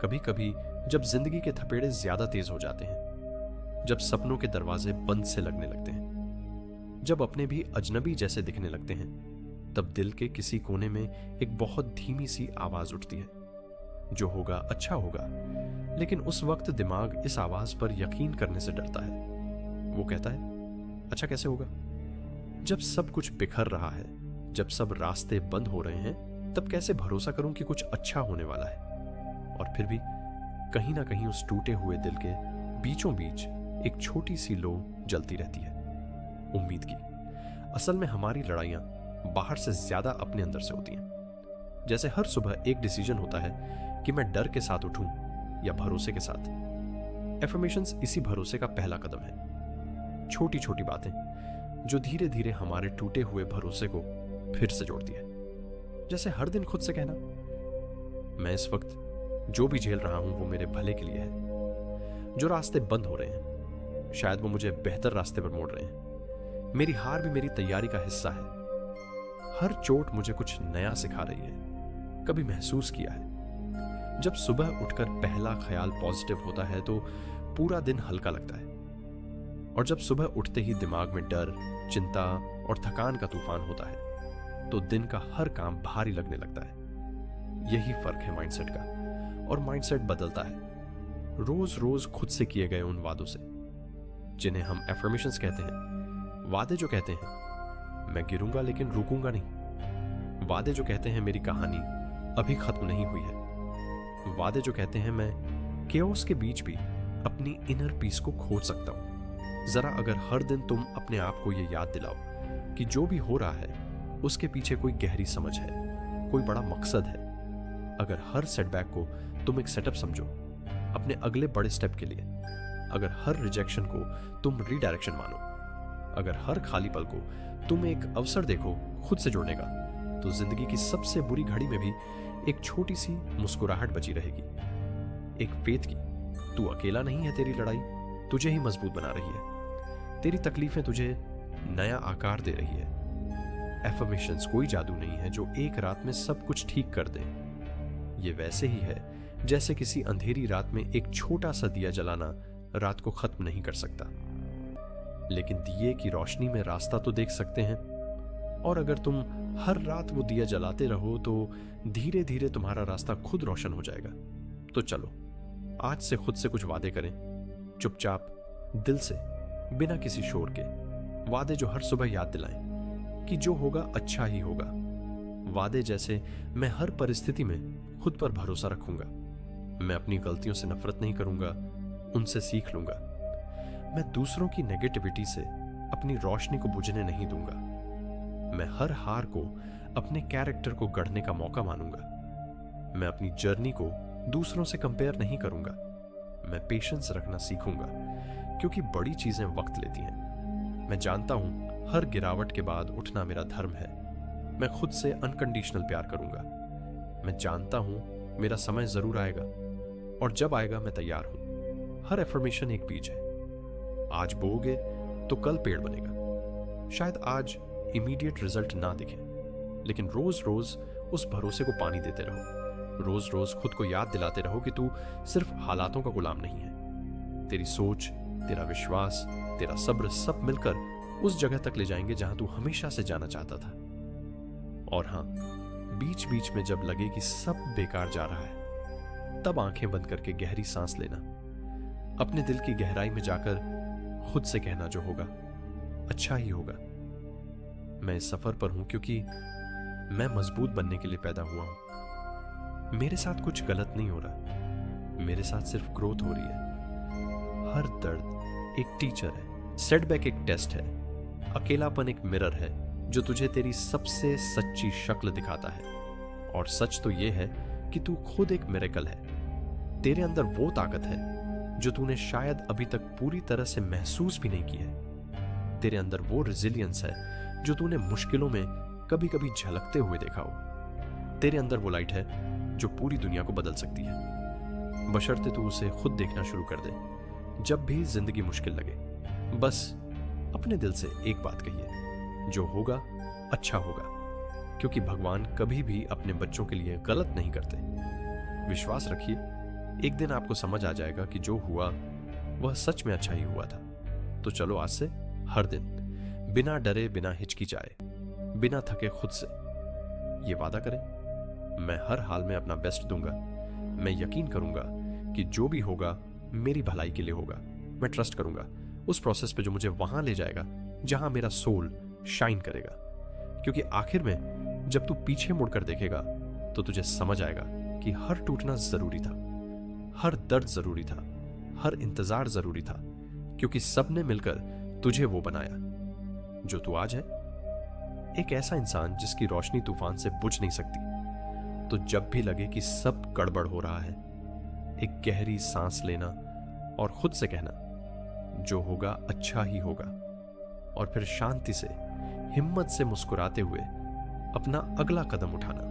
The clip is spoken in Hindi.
कभी कभी जब जिंदगी के थपेड़े ज्यादा तेज हो जाते हैं, जब सपनों के दरवाजे बंद से लगने लगते हैं, जब अपने भी अजनबी जैसे दिखने लगते हैं, तब दिल के किसी कोने में एक बहुत धीमी सी आवाज उठती है, जो होगा अच्छा होगा। लेकिन उस वक्त दिमाग इस आवाज पर यकीन करने से डरता है। वो कहता है, अच्छा कैसे होगा? जब सब कुछ बिखर रहा है, जब सब रास्ते बंद हो रहे हैं, तब कैसे भरोसा करूं कि कुछ अच्छा होने वाला है? और फिर भी कहीं ना कहीं उस टूटे हुए दिल के बीचों बीच एक छोटी सी लो जलती रहती है, उम्मीद की। असल में हमारी लड़ाइयां बाहर से ज्यादा अपने अंदर से होती हैं। जैसे हर सुबह एक डिसीजन होता है कि मैं डर के साथ उठूं या भरोसे के साथ। एफर्मेशंस इसी भरोसे का पहला कदम है। छोटी छोटी बातें जो धीरे धीरे हमारे टूटे हुए भरोसे को फिर से जोड़ती है। जैसे हर दिन खुद से कहना, मैं इस वक्त जो भी झेल रहा हूं वो मेरे भले के लिए है। जो रास्ते बंद हो रहे हैं, शायद वो मुझे बेहतर रास्ते पर मोड़ रहे हैं। मेरी हार भी मेरी तैयारी का हिस्सा है। हर चोट मुझे कुछ नया सिखा रही है। कभी महसूस किया है, जब सुबह उठकर पहला ख्याल पॉजिटिव होता है तो पूरा दिन हल्का लगता है, और जब सुबह उठते ही दिमाग में डर, चिंता और थकान का तूफान होता है तो दिन का हर काम भारी लगने लगता है। यही फर्क है माइंडसेट का। और माइंडसेट बदलता है रोज रोज खुद से किए गए उन वादों से, जिन्हें हम एफर्मेशंस कहते हैं। वादे जो कहते हैं मैं गिरूंगा लेकिन रुकूंगा नहीं। वादे जो कहते हैं मेरी कहानी अभी खत्म नहीं हुई है। वादे जो कहते हैं मैं केओस के बीच भी अपनी इनर पीस को खोज सकता हूं। जरा अगर हर दिन तुम अपने आप को यह याद दिलाओ कि जो भी हो रहा है उसके पीछे कोई गहरी समझ है, कोई बड़ा मकसद है। अगर हर सेटबैक को तुम एक सेटअप समझो अपने अगले बड़े स्टेप के लिए, अगर हर रिजेक्शन को तुम रीडायरेक्शन मानो, अगर हर खाली पल को तुम एक अवसर देखो खुद से जुड़ने का, तो जिंदगी की सबसे बुरी घड़ी में भी एक छोटी सी मुस्कुराहट बची रहेगी। एक फेथ की, तू अकेला नहीं है, तेरी लड़ाई तुझे ही मजबूत बना रही है। तेरी तकलीफें तुझे नया आकार दे रही है। एफर्मेशंस कोई जादू नहीं है जो एक रात में सब कुछ ठीक कर दे। ये वैसे ही है जैसे किसी अंधेरी रात में एक छोटा सा दिया जलाना रात को खत्म नहीं कर सकता, लेकिन दिए की रोशनी में रास्ता तो देख सकते हैं। और अगर तुम हर रात वो दिया जलाते रहो तो धीरे धीरे तुम्हारा रास्ता खुद रोशन हो जाएगा। तो चलो आज से खुद से कुछ वादे करें, चुपचाप, दिल से, बिना किसी शोर के। वादे जो हर सुबह याद दिलाएं कि जो होगा अच्छा ही होगा। वादे जैसे मैं हर परिस्थिति में खुद पर भरोसा रखूंगा, मैं अपनी गलतियों से नफरत नहीं करूंगा, उनसे सीख लूंगा। मैं दूसरों की नेगेटिविटी से अपनी रोशनी को बुझने नहीं दूंगा। मैं हर हार को अपने कैरेक्टर को गढ़ने का मौका मानूंगा। मैं अपनी जर्नी को दूसरों से कंपेयर नहीं करूंगा। मैं पेशेंस रखना सीखूंगा, क्योंकि बड़ी चीजें वक्त लेती हैं। मैं जानता हूं हर गिरावट के बाद उठना मेरा धर्म है। मैं खुद से अनकंडीशनल प्यार करूंगा। मैं जानता हूं मेरा समय जरूर आएगा, और जब आएगा मैं तैयार हूं। हर एफर्मेशन एक बीज है। आज बोओगे तो कल पेड़ बनेगा। शायद आज इमीडिएट रिजल्ट ना दिखे, लेकिन रोज रोज उस भरोसे को पानी देते रहो। रोज रोज खुद को याद दिलाते रहो कि तू सिर्फ हालातों का गुलाम नहीं है। तेरी सोच, तेरा विश्वास, तेरा सब्र सब मिलकर उस जगह तक ले जाएंगे जहां तू हमेशा से जाना चाहता था। और हां, बीच बीच में जब लगे कि सब बेकार जा रहा है, तब आंखें बंद करके गहरी सांस लेना। अपने दिल की गहराई में जाकर खुद से कहना जो होगा अच्छा ही होगा। मैं इस सफर पर हूं क्योंकि मैं मजबूत बनने के लिए पैदा हुआ हूं। मेरे साथ कुछ गलत नहीं हो रहा, मेरे साथ सिर्फ ग्रोथ हो रही है। हर दर्द एक टीचर है, सेटबैक एक टेस्ट है, अकेलापन एक मिरर है जो तुझे तेरी सबसे सच्ची शक्ल दिखाता है। और सच तो यह है कि तू खुद एक मिरेकल है। तेरे अंदर वो ताकत है जो तूने शायद अभी तक पूरी तरह से महसूस भी नहीं की है। तेरे अंदर वो रेजिलियंस है जो तूने मुश्किलों में कभी कभी झलकते हुए देखा हो। तेरे अंदर वो लाइट है जो पूरी दुनिया को बदल सकती है, बशर्ते तू उसे खुद देखना शुरू कर दे। जब भी जिंदगी मुश्किल लगे, बस अपने दिल से एक बात कहिए, जो होगा अच्छा होगा, क्योंकि भगवान कभी भी अपने बच्चों के लिए गलत नहीं करते। विश्वास रखिए, एक दिन आपको समझ आ जाएगा कि जो हुआ वह सच में अच्छा ही हुआ था। तो चलो आज से हर दिन बिना डरे, बिना हिचकिचाए, बिना थके खुद से ये वादा करें, मैं हर हाल में अपना बेस्ट दूंगा। मैं यकीन करूंगा कि जो भी होगा मेरी भलाई के लिए होगा। मैं ट्रस्ट करूंगा उस प्रोसेस पे जो मुझे वहां ले जाएगा जहां मेरा सोल शाइन करेगा। क्योंकि आखिर में जब तू पीछे मुड़कर देखेगा तो तुझे समझ आएगा कि हर टूटना जरूरी था, हर दर्द जरूरी था, हर इंतजार जरूरी था, क्योंकि सबने मिलकर तुझे वो बनाया जो तू आज है। एक ऐसा इंसान जिसकी रोशनी तूफान से बुझ नहीं सकती। तो जब भी लगे कि सब गड़बड़ हो रहा है, एक गहरी सांस लेना और खुद से कहना जो होगा अच्छा ही होगा, और फिर शांति से, हिम्मत से मुस्कुराते हुए अपना अगला कदम उठाना।